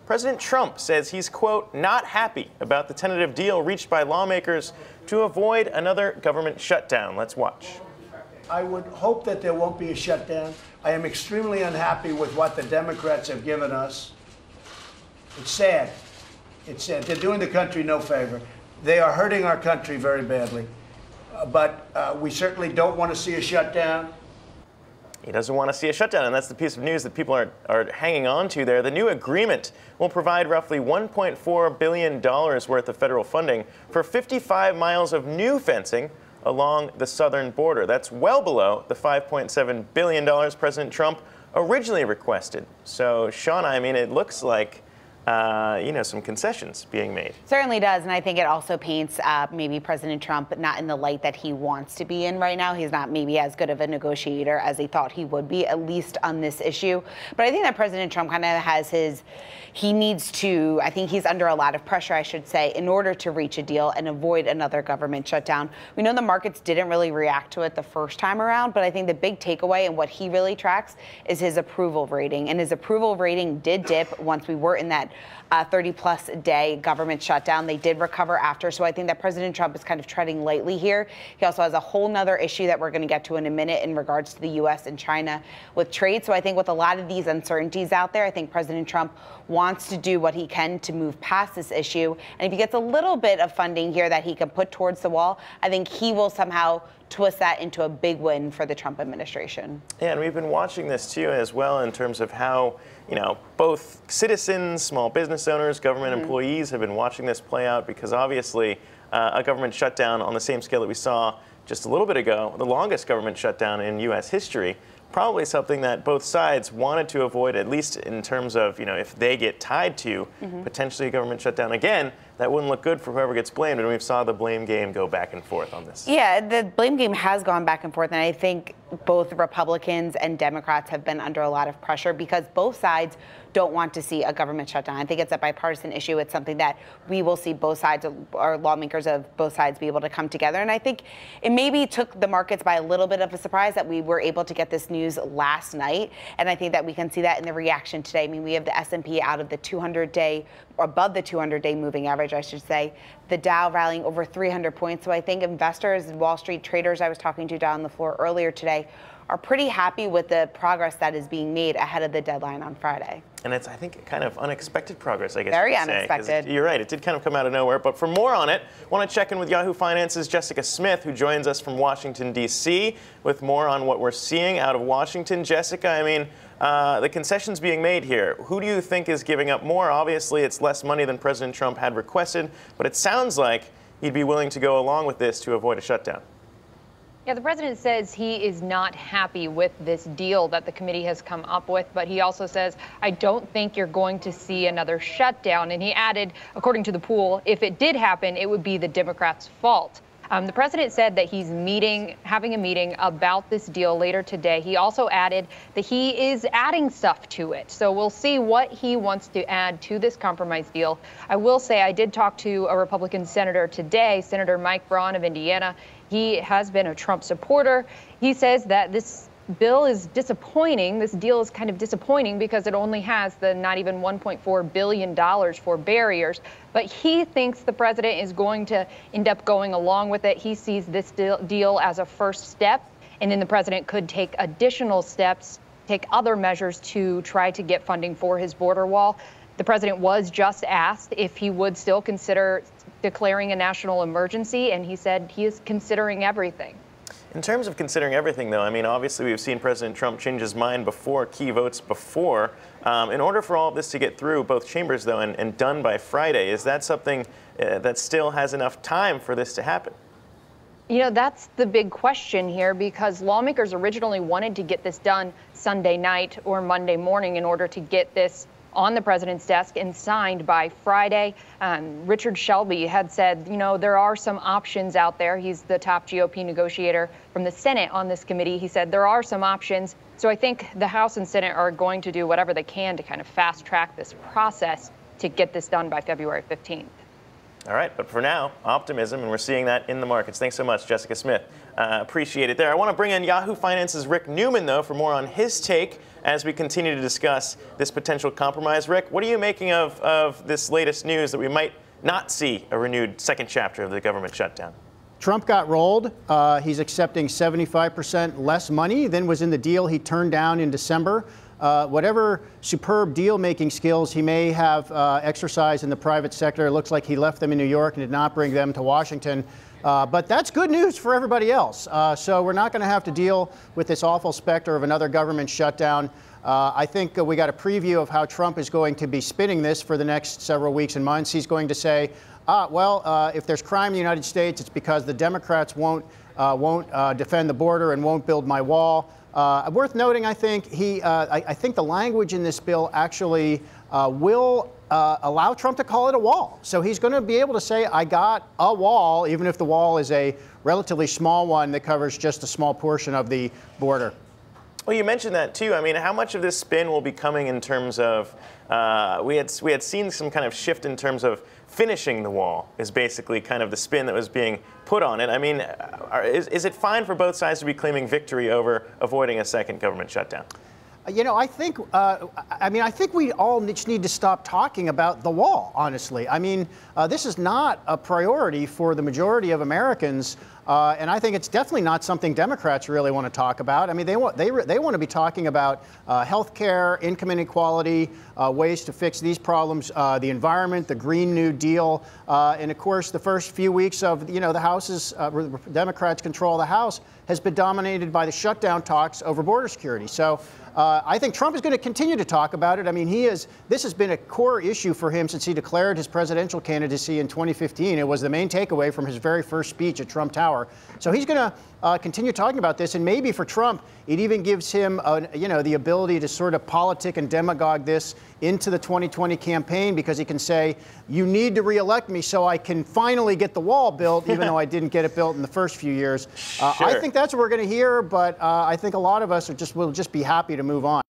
President Trump says he's, quote, not happy about the tentative deal reached by lawmakers to avoid another government shutdown. Let's watch. I would hope that there won't be a shutdown. I am extremely unhappy with what the Democrats have given us. It's sad. It's sad. They're doing the country no favor. They are hurting our country very badly. But we certainly don't want to see a shutdown. He doesn't want to see a shutdown, and that's the piece of news that people are hanging on to there. The new agreement will provide roughly $1.4 billion worth of federal funding for 55 miles of new fencing along the southern border. That's well below the $5.7 billion President Trump originally requested. So, Seana, I mean, it looks like some concessions being made. Certainly does, and I think it also paints maybe President Trump not in the light that he wants to be in right now. He's not maybe as good of a negotiator as he thought he would be, at least on this issue. But I think that President Trump kind of has I think he's under a lot of pressure, I should say, in order to reach a deal and avoid another government shutdown. We know the markets didn't really react to it the first time around, but I think the big takeaway and what he really tracks is his approval rating. And his approval rating did dip once we were in that 30-plus day government shutdown. They did recover after. So I think that President Trump is kind of treading lightly here. He also has a whole nother issue that we're going to get to in a minute in regards to the U.S. and China with trade. So I think with a lot of these uncertainties out there, I think President Trump wants to do what he can to move past this issue. And if he gets a little bit of funding here that he can put towards the wall, I think he will somehow twist that into a big win for the Trump administration. Yeah, and we've been watching this too as well in terms of how, both citizens, small business owners, government employees have been watching this play out, because obviously a government shutdown on the same scale that we saw just a little bit ago, the longest government shutdown in U.S. history, probably something that both sides wanted to avoid, at least in terms of, if they get tied to potentially a government shutdown again, that wouldn't look good for whoever gets blamed. And we saw the blame game go back and forth on this. Yeah, the blame game has gone back and forth. And I think both Republicans and Democrats have been under a lot of pressure because both sides don't want to see a government shutdown. I think it's a bipartisan issue. It's something that we will see both sides, or lawmakers of both sides, be able to come together. And I think it maybe took the markets by a little bit of a surprise that we were able to get this news last night. And I think that we can see that in the reaction today. I mean, we have the S&P out of the 200-day, or above the 200-day moving average, I should say. The Dow rallying over 300 points. So I think investors, Wall Street traders I was talking to down on the floor earlier today, are pretty happy with the progress that is being made ahead of the deadline on Friday. And it's, I think, kind of unexpected progress, I guess. Very unexpected. You're right. It did kind of come out of nowhere. But for more on it, I want to check in with Yahoo Finance's Jessica Smith, who joins us from Washington, D.C., with more on what we're seeing out of Washington. Jessica, I mean, the concessions being made here, who do you think is giving up more? Obviously, it's less money than President Trump had requested, but it sounds like he'd be willing to go along with this to avoid a shutdown. Yeah, the president says he is not happy with this deal that the committee has come up with, but he also says, I don't think you're going to see another shutdown. And he added, according to the pool, if it did happen, it would be the Democrats' fault. The president said that he's having a meeting about this deal later today. He also added that he is adding stuff to it. So we'll see what he wants to add to this compromise deal. I will say I did talk to a Republican senator today, Senator Mike Braun of Indiana. He has been a Trump supporter. He says that this bill is disappointing. This deal is kind of disappointing because it only has the not even $1.4 billion for barriers. But he thinks the president is going to end up going along with it. He sees this deal as a first step, and then the president could take additional steps, take other measures to try to get funding for his border wall. The president was just asked if he would still consider declaring a national emergency, and he said he is considering everything. In terms of considering everything, though, I mean, obviously we've seen President Trump change his mind before key votes before. In order for all of this to get through both chambers, though, and done by Friday, is that something that still has enough time for this to happen? You know, that's the big question here, because lawmakers originally wanted to get this done Sunday night or Monday morning in order to get this on the president's desk and signed by Friday. Richard Shelby had said, there are some options out there. He's the top GOP negotiator from the Senate on this committee. He said there are some options. So I think the House and Senate are going to do whatever they can to kind of fast track this process to get this done by February 15th. All right, but for now, optimism, and we're seeing that in the markets. Thanks so much, Jessica Smith. Appreciate it there. I want to bring in Yahoo Finance's Rick Newman, though, for more on his take as we continue to discuss this potential compromise. Rick, what are you making of this latest news that we might not see a renewed second chapter of the government shutdown? Trump got rolled. He's accepting 75% less money than was in the deal he turned down in December. Whatever superb deal-making skills he may have exercised in the private sector, it looks like he left them in New York and did not bring them to Washington. But that's good news for everybody else. So we're not going to have to deal with this awful specter of another government shutdown. I think we got a preview of how Trump is going to be spinning this for the next several weeks and months. He's going to say, if there's crime in the United States, it's because the Democrats won't defend the border and won't build my wall. Worth noting, I think I think the language in this bill actually will allow Trump to call it a wall. So he's going to be able to say, I got a wall, even if the wall is a relatively small one that covers just a small portion of the border. Well, you mentioned that too. I mean, how much of this spin will be coming in terms of we had seen some kind of shift in terms of finishing the wall is basically kind of the spin that was being put on it. I mean, is it fine for both sides to be claiming victory over avoiding a second government shutdown? You know, I think we all just need to stop talking about the wall, honestly. I mean, this is not a priority for the majority of Americans, and I think it's definitely not something Democrats really want to talk about. I mean, they want to be talking about health care, income inequality, ways to fix these problems, the environment, the Green New Deal, and of course, the first few weeks of the House's Democrats control the House has been dominated by the shutdown talks over border security. So. I think Trump is going to continue to talk about it. I mean, this has been a core issue for him since he declared his presidential candidacy in 2015. It was the main takeaway from his very first speech at Trump Tower. So he's going to continue talking about this. And maybe for Trump, it even gives him, the ability to sort of politic and demagogue this into the 2020 campaign, because he can say, you need to reelect me so I can finally get the wall built, even though I didn't get it built in the first few years. Sure. I think that's what we're going to hear, but I think a lot of us will just be happy to move on.